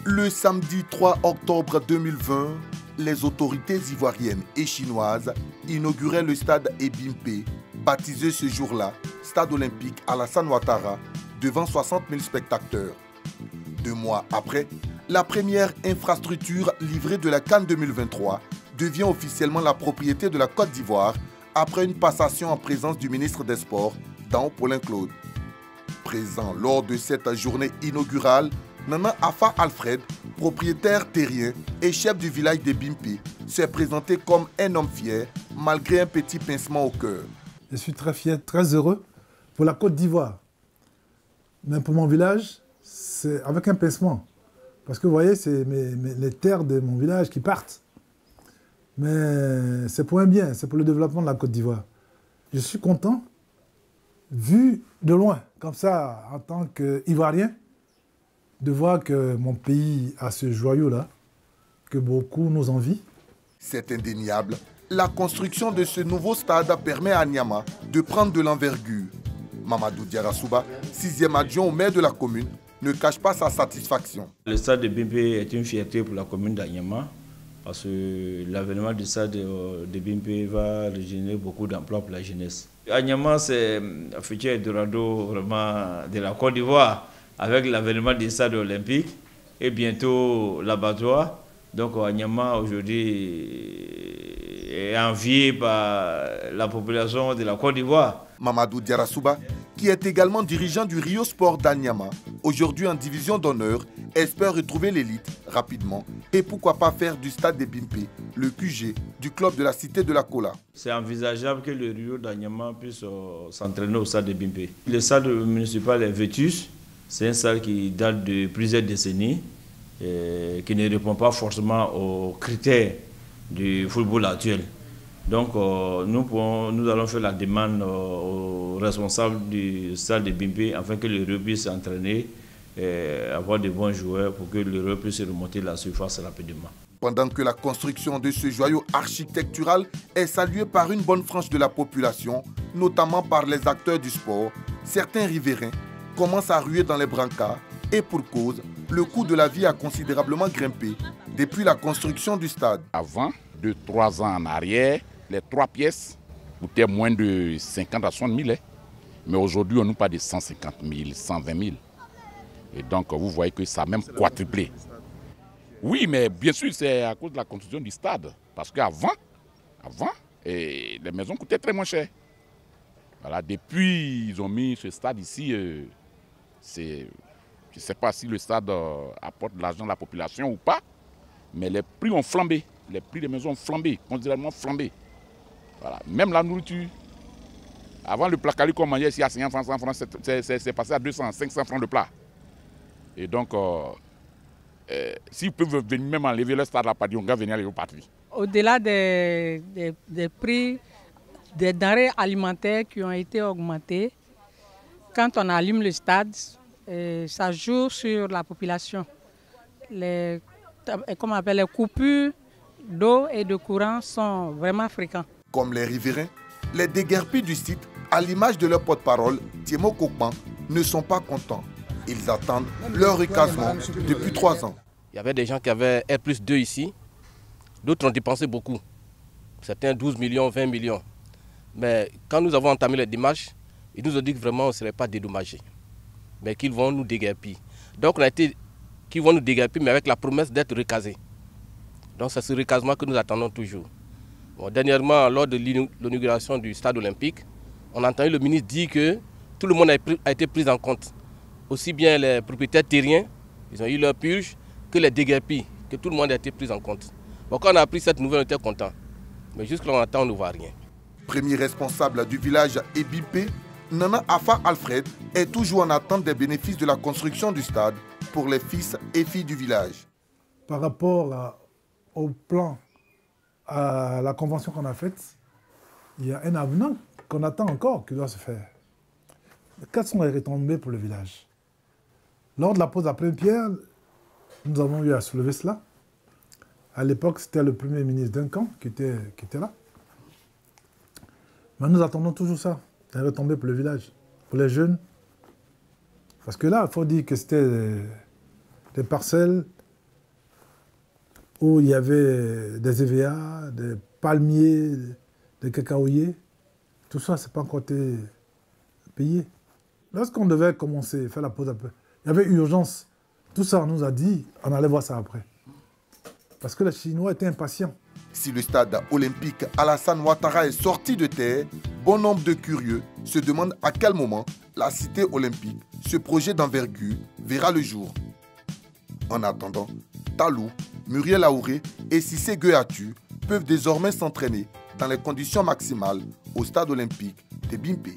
Le samedi 3 octobre 2020, les autorités ivoiriennes et chinoises inauguraient le stade Ebimpe, baptisé ce jour-là Stade olympique Alassane Ouattara, devant 60 000 spectateurs. 2 mois après, la première infrastructure livrée de la CAN 2023 devient officiellement la propriété de la Côte d'Ivoire après une passation en présence du ministre des Sports, Dao Paulin Claude. Présent lors de cette journée inaugurale, Nana Afa Alfred, propriétaire terrien et chef du village de Bimpe, s'est présenté comme un homme fier, malgré un petit pincement au cœur. Je suis très fier, très heureux pour la Côte d'Ivoire. Mais pour mon village, c'est avec un pincement. Parce que vous voyez, c'est les terres de mon village qui partent. Mais c'est pour un bien, c'est pour le développement de la Côte d'Ivoire. Je suis content, vu de loin, comme ça, en tant qu'Ivoirien, de voir que mon pays a ce joyau-là, que beaucoup nous envient. C'est indéniable. La construction de ce nouveau stade permet à Niama de prendre de l'envergure. Mamadou Diarasouba, 6e adjoint au maire de la commune, ne cache pas sa satisfaction. Le stade de Bimpe est une fierté pour la commune d'Anyama parce que l'avènement du stade de Bimpe va régénérer beaucoup d'emplois pour la jeunesse. Anyama, c'est un futur Eldorado vraiment de la Côte d'Ivoire avec l'avènement du stade olympique et bientôt l'abattoir. Donc Anyama aujourd'hui est envié par la population de la Côte d'Ivoire. Mamadou Diarasouba, qui est également dirigeant du Rio Sport d'Anyama, aujourd'hui en division d'honneur, espère retrouver l'élite rapidement et pourquoi pas faire du stade de Bimpe le QG du club de la cité de la Kola. C'est envisageable que le Rio d'Anyama puisse s'entraîner au stade de Bimpe. Le stade municipal est vétus, c'est un stade qui date de plusieurs décennies et qui ne répond pas forcément aux critères du football actuel. Donc nous allons faire la demande aux responsables du stade de Bimpe afin que le Rio puisse s'entraîner et avoir de bons joueurs pour que le Rio puisse remonter la surface rapidement. Pendant que la construction de ce joyau architectural est saluée par une bonne frange de la population, notamment par les acteurs du sport, certains riverains commencent à ruer dans les brancards et pour cause, le coût de la vie a considérablement grimpé depuis la construction du stade. Avant, 2-3 ans en arrière, les 3 pièces coûtaient moins de 50 à 60 000. Mais aujourd'hui, on nous parle de 150 000, 120 000. Et donc, vous voyez que ça a même quadruplé. Oui, mais bien sûr, c'est à cause de la construction du stade. Parce qu'avant, les maisons coûtaient très moins cher. Voilà, depuis ils ont mis ce stade ici, je ne sais pas si le stade apporte de l'argent à la population ou pas, mais les prix ont flambé. Les prix des maisons ont flambé, considérablement flambé. Voilà. Même la nourriture. Avant, le plat quali qu'on mangeait ici à 50 francs, 100 francs, c'est passé à 200, 500 francs de plat. Et donc, s'ils peuvent venir même enlever le stade à la on va venir aller au parti. Au-delà des prix des denrées alimentaires qui ont été augmentés, quand on allume le stade, ça joue sur la population. Les coupures d'eau et de courant sont vraiment fréquents. Comme les riverains, les déguerpis du site, à l'image de leur porte-parole, Thiemo Kokman, ne sont pas contents. Ils attendent leur recasement depuis 3 ans. Il y avait des gens qui avaient R+2 ici, d'autres ont dépensé beaucoup. Certains 12 millions, 20 millions. Mais quand nous avons entamé les démarches, ils nous ont dit que vraiment on ne serait pas dédommagés, mais qu'ils vont nous déguerpir. Donc on a été qu'ils vont nous déguerpir, mais avec la promesse d'être recasés. Donc c'est ce recasement que nous attendons toujours. Bon, dernièrement, lors de l'inauguration du stade olympique, on a entendu le ministre dire que tout le monde a été pris en compte. Aussi bien les propriétaires terriens, ils ont eu leur purge, que les déguerpis, que tout le monde a été pris en compte. Bon, quand on a appris cette nouvelle, on était content. Mais jusqu'à maintenant, on ne voit rien. Premier responsable du village Ebimpe, Nana Afa Alfred est toujours en attente des bénéfices de la construction du stade pour les fils et filles du village. Par rapport au plan, à la convention qu'on a faite, il y a un avenant qu'on attend encore qui doit se faire. Quelles sont les retombées pour le village? Lors de la pose de la première pierre, nous avons eu à soulever cela. À l'époque, c'était le premier ministre Duncan qui était là. Mais nous attendons toujours ça, les retombées pour le village, pour les jeunes. Parce que là, il faut dire que c'était des parcelles où il y avait des EVA, des palmiers, des cacaoyers. Tout ça, c'est pas encore été payé. Lorsqu'on devait commencer, faire la pause un peu, il y avait urgence. Tout ça, on nous a dit, on allait voir ça après. Parce que les Chinois étaient impatients. Si le stade olympique Alassane Ouattara est sorti de terre, bon nombre de curieux se demandent à quel moment la cité olympique, ce projet d'envergure, verra le jour. En attendant, Talou, Muriel Aouré et Cissé Guéatu peuvent désormais s'entraîner dans les conditions maximales au stade olympique de Bimpé.